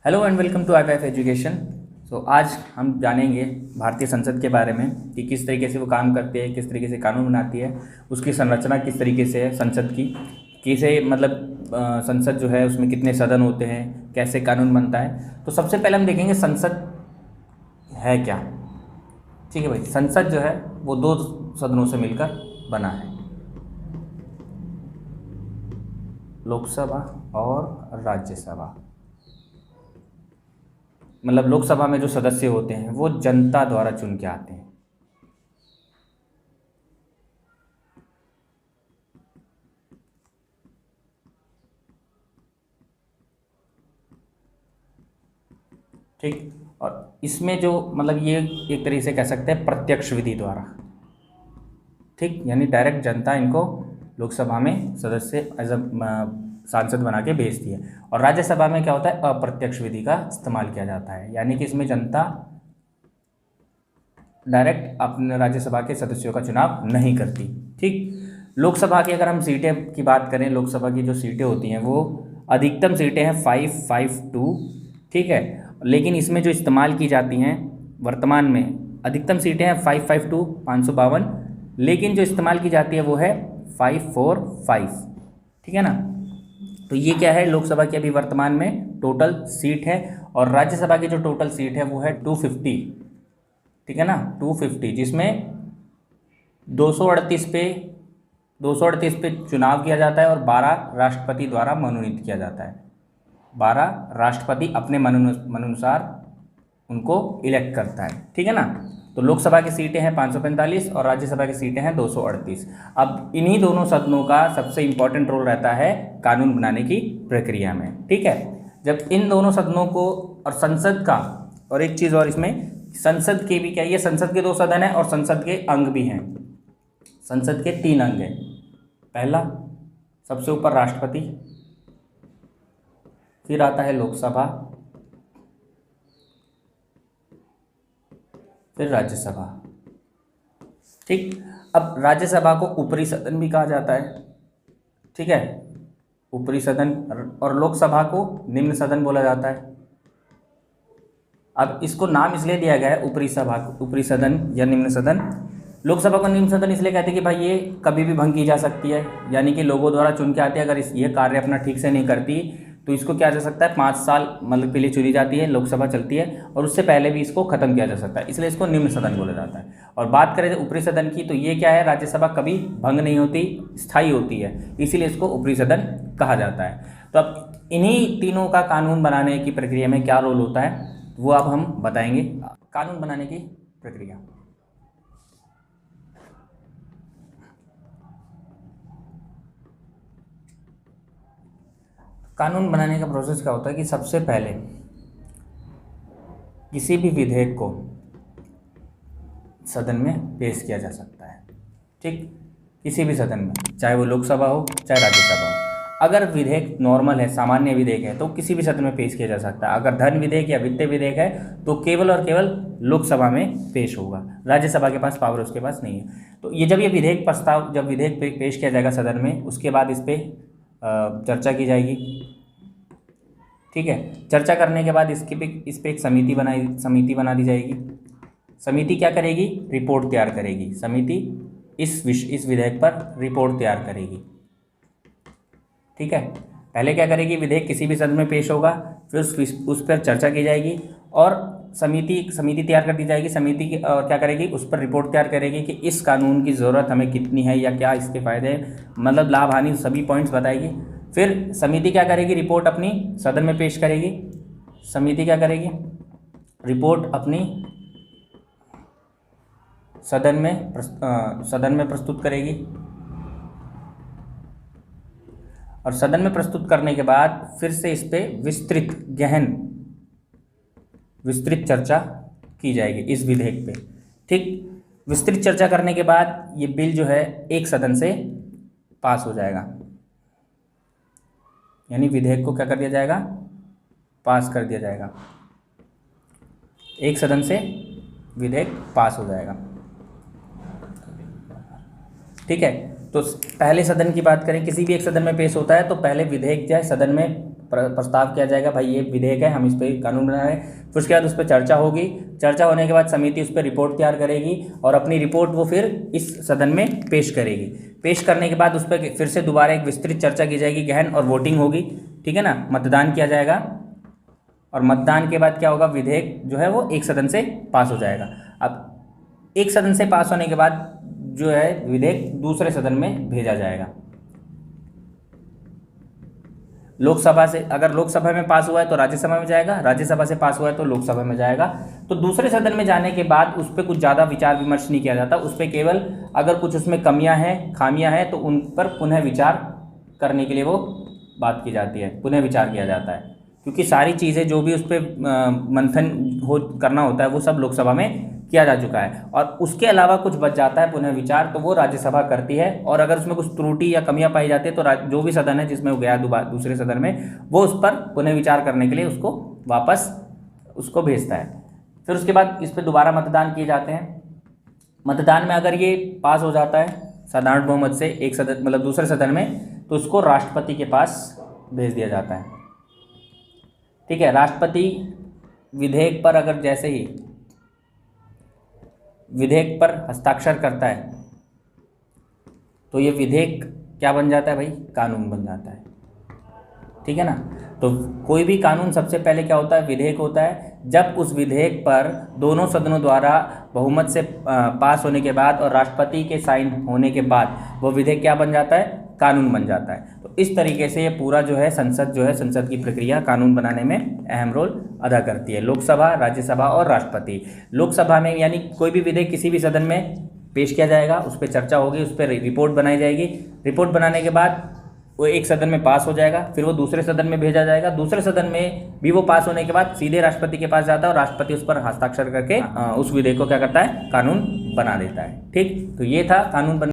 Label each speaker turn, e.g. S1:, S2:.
S1: Hello and welcome to IPF education. आज हम जानेंगे भारतीय संसद के बारे में कि किस तरीके से वो काम करती है, किस तरीके से कानून बनाती है, उसकी संरचना किस तरीके से है संसद की, कैसे संसद जो है उसमें कितने सदन होते हैं, कैसे कानून बनता है। तो सबसे पहले हम देखेंगे संसद है क्या। ठीक है भाई, संसद जो है वो दो सदनों से मिलकर बना है, लोकसभा और राज्यसभा। मतलब लोकसभा में जो सदस्य होते हैं वो जनता द्वारा चुन के आते हैं। ठीक, और इसमें जो ये एक तरीके से कह सकते हैं प्रत्यक्ष विधि द्वारा। ठीक, यानी डायरेक्ट जनता इनको लोकसभा में सदस्य एज सांसद बना के भेजती है। और राज्यसभा में क्या होता है, अप्रत्यक्ष विधि का इस्तेमाल किया जाता है, यानी कि इसमें जनता डायरेक्ट अपने राज्यसभा के सदस्यों का चुनाव नहीं करती। ठीक, लोकसभा की अगर हम सीटें की बात करें, लोकसभा की जो सीटें होती हैं वो अधिकतम सीटें हैं 552। ठीक है, लेकिन इसमें जो इस्तेमाल की जाती हैं वर्तमान में अधिकतम सीटें हैं 552 552, लेकिन जो इस्तेमाल की जाती है वो है 545। ठीक है ना। तो ये क्या है, लोकसभा की अभी वर्तमान में टोटल सीट है, और राज्यसभा की जो टोटल सीट है वो है 250। ठीक है ना, 250, जिसमें 238 पे चुनाव किया जाता है और 12 राष्ट्रपति द्वारा मनोनीत किया जाता है। 12 राष्ट्रपति अपने मनानुसार उनको इलेक्ट करता है। ठीक है ना। तो लोकसभा की सीटें हैं 545 और राज्यसभा की सीटें हैं 238। अब इन्हीं दोनों सदनों का सबसे इम्पोर्टेंट रोल रहता है कानून बनाने की प्रक्रिया में। ठीक है, जब इन दोनों सदनों को और संसद का, और एक चीज़ और इसमें, संसद के भी क्या, ये संसद के 2 सदन हैं और संसद के अंग भी हैं। संसद के 3 अंग हैं। पहला, सबसे ऊपर राष्ट्रपति, फिर आता है लोकसभा, फिर राज्यसभा। ठीक, अब राज्यसभा को ऊपरी सदन भी कहा जाता है। ठीक है, ऊपरी सदन, और लोकसभा को निम्न सदन बोला जाता है। अब इसको नाम इसलिए दिया गया है ऊपरी सदन या निम्न सदन। लोकसभा को निम्न सदन इसलिए कहते हैं कि भाई ये कभी भी भंग की जा सकती है, यानी कि लोगों द्वारा चुन के आती है। अगर ये कार्य अपना ठीक से नहीं करती तो इसको क्या जा सकता है, 5 साल के लिए चुनी जाती है, लोकसभा चलती है, और उससे पहले भी इसको खत्म किया जा सकता है, इसलिए इसको निम्न सदन बोला जाता है। और बात करें ऊपरी सदन की, तो ये क्या है, राज्यसभा कभी भंग नहीं होती, स्थायी होती है, इसीलिए इसको ऊपरी सदन कहा जाता है। तो अब इन्हीं तीनों का कानून बनाने की प्रक्रिया में क्या रोल होता है वो अब हम बताएंगे। कानून बनाने की प्रक्रिया, कानून बनाने का प्रोसेस क्या होता है कि सबसे पहले किसी भी विधेयक को सदन में पेश किया जा सकता है। ठीक, किसी भी सदन में, चाहे वो लोकसभा हो चाहे राज्यसभा हो। अगर विधेयक नॉर्मल है, सामान्य विधेयक है, तो किसी भी सदन में पेश किया जा सकता है। अगर धन विधेयक या वित्तीय विधेयक है तो केवल और केवल लोकसभा में पेश होगा, राज्यसभा के पास पावर उसके पास नहीं है। तो ये जब विधेयक पेश किया जाएगा सदन में, उसके बाद इस पर चर्चा की जाएगी। ठीक है, चर्चा करने के बाद इस पे एक समिति बना दी जाएगी। समिति क्या करेगी, रिपोर्ट तैयार करेगी। समिति इस विधेयक पर रिपोर्ट तैयार करेगी। ठीक है, पहले क्या करेगी, विधेयक किसी भी सदन में पेश होगा, फिर उस पर चर्चा की जाएगी और समिति तैयार कर दी जाएगी। समिति क्या करेगी, उस पर रिपोर्ट तैयार करेगी कि इस कानून की ज़रूरत हमें कितनी है या क्या इसके फ़ायदे हैं, लाभ हानि सभी पॉइंट्स बताएगी। फिर समिति क्या करेगी, रिपोर्ट अपनी सदन में पेश करेगी। समिति क्या करेगी, रिपोर्ट अपनी सदन में प्रस्तुत करेगी, और सदन में प्रस्तुत करने के बाद फिर से इस पे विस्तृत चर्चा की जाएगी इस विधेयक पे। ठीक, विस्तृत चर्चा करने के बाद ये बिल जो है एक सदन से पास हो जाएगा, यानी विधेयक को क्या कर दिया जाएगा, पास कर दिया जाएगा। एक सदन से विधेयक पास हो जाएगा। ठीक है, तो पहले सदन की बात करें, किसी भी एक सदन में पेश होता है तो पहले विधेयक जो है सदन में प्रस्ताव किया जाएगा, भाई ये विधेयक है, हम इस पर कानून बना रहे हैं। फिर उसके बाद उस पर चर्चा होगी, चर्चा होने के बाद समिति उस पर रिपोर्ट तैयार करेगी और अपनी रिपोर्ट वो फिर इस सदन में पेश करेगी। पेश करने के बाद उस पर फिर से दोबारा एक विस्तृत चर्चा की जाएगी, गहन, और वोटिंग होगी, ठीक है ना, मतदान किया जाएगा। और मतदान के बाद क्या होगा, विधेयक जो है वो एक सदन से पास हो जाएगा। अब एक सदन से पास होने के बाद जो है विधेयक दूसरे सदन में भेजा जाएगा। लोकसभा से, अगर लोकसभा में पास हुआ है तो राज्यसभा में जाएगा, राज्यसभा से पास हुआ है तो लोकसभा में जाएगा। तो दूसरे सदन में जाने के बाद उस पर कुछ ज़्यादा विचार विमर्श नहीं किया जाता, उस पर केवल अगर कुछ उसमें कमियां हैं, खामियां हैं, तो उन पर पुनः विचार करने के लिए वो बात की जाती है, पुनः विचार किया जाता है। क्योंकि सारी चीज़ें जो भी उस पर मंथन करना होता है वो सब लोकसभा में किया जा चुका है, और उसके अलावा कुछ बच जाता है पुनः विचार, तो वो राज्यसभा करती है। और अगर उसमें कुछ त्रुटि या कमियां पाई जाती है तो जो भी सदन है जिसमें वो गया दूसरे सदन में, वो उस पर पुनः विचार करने के लिए उसको वापस उसको भेजता है। फिर उसके बाद इस पर दोबारा मतदान किए जाते हैं। मतदान में अगर ये पास हो जाता है साधारण बहुमत से एक सदन, मतलब दूसरे सदन में, तो उसको राष्ट्रपति के पास भेज दिया जाता है, ठीक है। राष्ट्रपति विधेयक पर अगर जैसे ही विधेयक पर हस्ताक्षर करता है तो ये विधेयक क्या बन जाता है भाई, कानून बन जाता है, ठीक है ना। तो कोई भी कानून सबसे पहले क्या होता है, विधेयक होता है। जब उस विधेयक पर दोनों सदनों द्वारा बहुमत से पास होने के बाद और राष्ट्रपति के साइन होने के बाद वो विधेयक क्या बन जाता है, कानून बन जाता है। तो इस तरीके से ये पूरा जो है संसद की प्रक्रिया कानून बनाने में अहम रोल अदा करती है। लोकसभा, राज्यसभा और राष्ट्रपति। लोकसभा में यानी कोई भी विधेयक किसी भी सदन में पेश किया जाएगा, उस पर चर्चा होगी, उस पर रिपोर्ट बनाई जाएगी। रिपोर्ट बनाने के बाद वो एक सदन में पास हो जाएगा, फिर वो दूसरे सदन में भेजा जाएगा। दूसरे सदन में भी वो पास होने के बाद सीधे राष्ट्रपति के पास जाता है और राष्ट्रपति उस पर हस्ताक्षर करके उस विधेयक को क्या करता है, कानून बना देता है, ठीक। तो ये था कानून